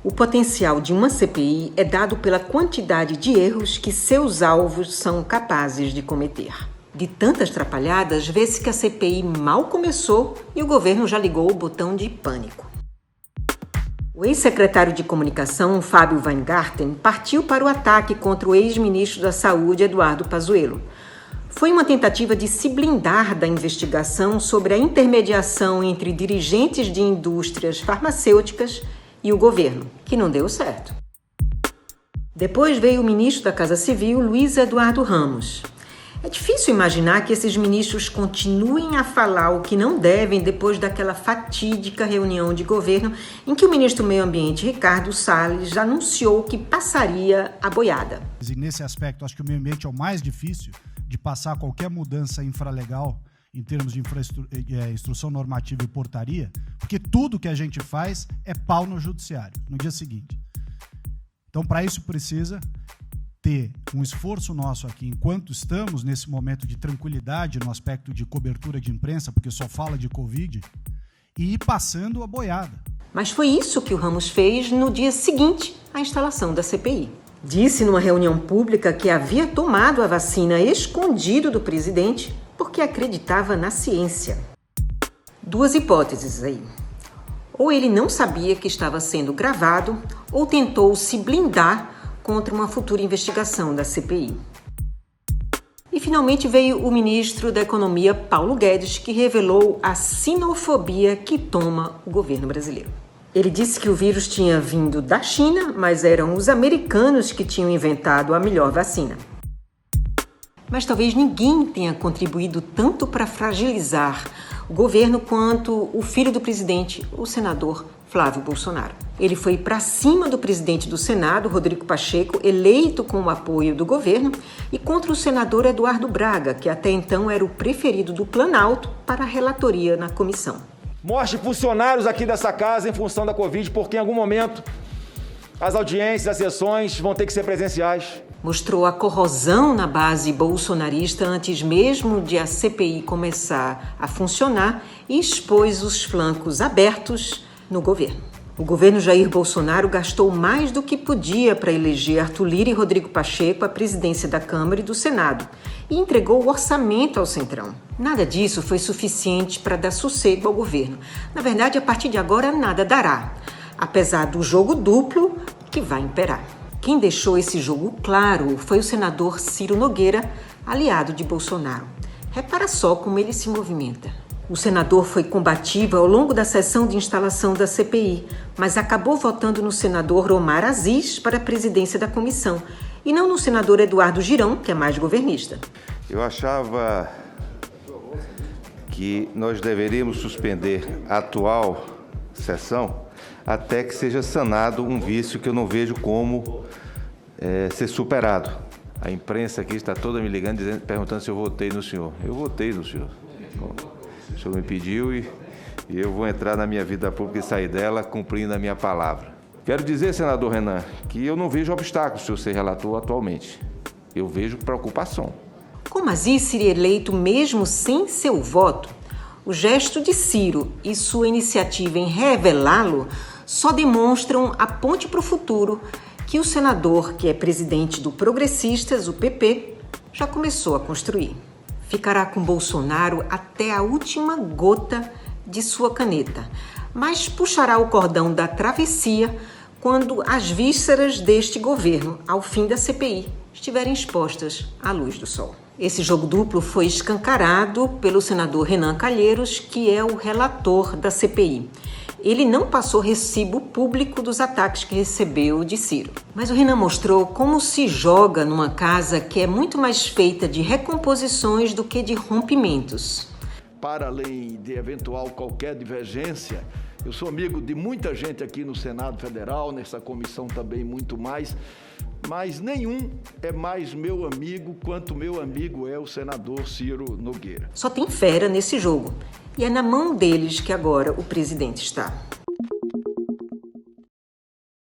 O potencial de uma CPI é dado pela quantidade de erros que seus alvos são capazes de cometer. De tantas trapalhadas, vê-se que a CPI mal começou e o governo já ligou o botão de pânico. O ex-secretário de Comunicação, Fábio Weingarten, partiu para o ataque contra o ex-ministro da Saúde, Eduardo Pazuello. Foi uma tentativa de se blindar da investigação sobre a intermediação entre dirigentes de indústrias farmacêuticas e o governo, que não deu certo. Depois veio o ministro da Casa Civil, Luiz Eduardo Ramos. É difícil imaginar que esses ministros continuem a falar o que não devem depois daquela fatídica reunião de governo em que o ministro do Meio Ambiente, Ricardo Salles, anunciou que passaria a boiada. E nesse aspecto, acho que o meio ambiente é o mais difícil de passar qualquer mudança infralegal em termos de instrução normativa e portaria, porque tudo que a gente faz é pau no judiciário, no dia seguinte. Então, para isso precisa ter um esforço nosso aqui, enquanto estamos nesse momento de tranquilidade no aspecto de cobertura de imprensa, porque só fala de Covid, e ir passando a boiada. Mas foi isso que o Ramos fez no dia seguinte à instalação da CPI. Disse numa reunião pública que havia tomado a vacina escondido do presidente porque acreditava na ciência. Duas hipóteses aí. Ou ele não sabia que estava sendo gravado, ou tentou se blindar contra uma futura investigação da CPI. E finalmente veio o ministro da Economia, Paulo Guedes, que revelou a sinofobia que toma o governo brasileiro. Ele disse que o vírus tinha vindo da China, mas eram os americanos que tinham inventado a melhor vacina. Mas talvez ninguém tenha contribuído tanto para fragilizar o governo quanto o filho do presidente, o senador Flávio Bolsonaro. Ele foi para cima do presidente do Senado, Rodrigo Pacheco, eleito com o apoio do governo, e contra o senador Eduardo Braga, que até então era o preferido do Planalto para a relatoria na comissão. Morte de funcionários aqui dessa casa em função da Covid, porque em algum momento as audiências, as sessões vão ter que ser presenciais. Mostrou a corrosão na base bolsonarista antes mesmo de a CPI começar a funcionar e expôs os flancos abertos no governo. O governo Jair Bolsonaro gastou mais do que podia para eleger Arthur Lira e Rodrigo Pacheco à presidência da Câmara e do Senado e entregou o orçamento ao Centrão. Nada disso foi suficiente para dar sossego ao governo. Na verdade, a partir de agora, nada dará, apesar do jogo duplo que vai imperar. Quem deixou esse jogo claro foi o senador Ciro Nogueira, aliado de Bolsonaro. Repara só como ele se movimenta. O senador foi combativo ao longo da sessão de instalação da CPI, mas acabou votando no senador Omar Aziz para a presidência da comissão e não no senador Eduardo Girão, que é mais governista. Eu achava que nós deveríamos suspender a atual sessão até que seja sanado um vício que eu não vejo como ser superado. A imprensa aqui está toda me ligando, perguntando se eu votei no senhor. Eu votei no senhor. O senhor me pediu e eu vou entrar na minha vida pública e sair dela cumprindo a minha palavra. Quero dizer, senador Renan, que eu não vejo obstáculos se você relator atualmente. Eu vejo preocupação. Como Aziz seria eleito mesmo sem seu voto, o gesto de Ciro e sua iniciativa em revelá-lo só demonstram a ponte para o futuro que o senador, que é presidente do Progressistas, o PP, já começou a construir. Ficará com Bolsonaro até a última gota de sua caneta, mas puxará o cordão da travessia quando as vísceras deste governo, ao fim da CPI, estiverem expostas à luz do sol. Esse jogo duplo foi escancarado pelo senador Renan Calheiros, que é o relator da CPI. Ele não passou recibo público dos ataques que recebeu de Ciro. Mas o Renan mostrou como se joga numa casa que é muito mais feita de recomposições do que de rompimentos. Para além de eventual qualquer divergência, eu sou amigo de muita gente aqui no Senado Federal, nessa comissão também muito mais, mas nenhum é mais meu amigo quanto meu amigo é o senador Ciro Nogueira. Só tem fera nesse jogo. E é na mão deles que agora o presidente está.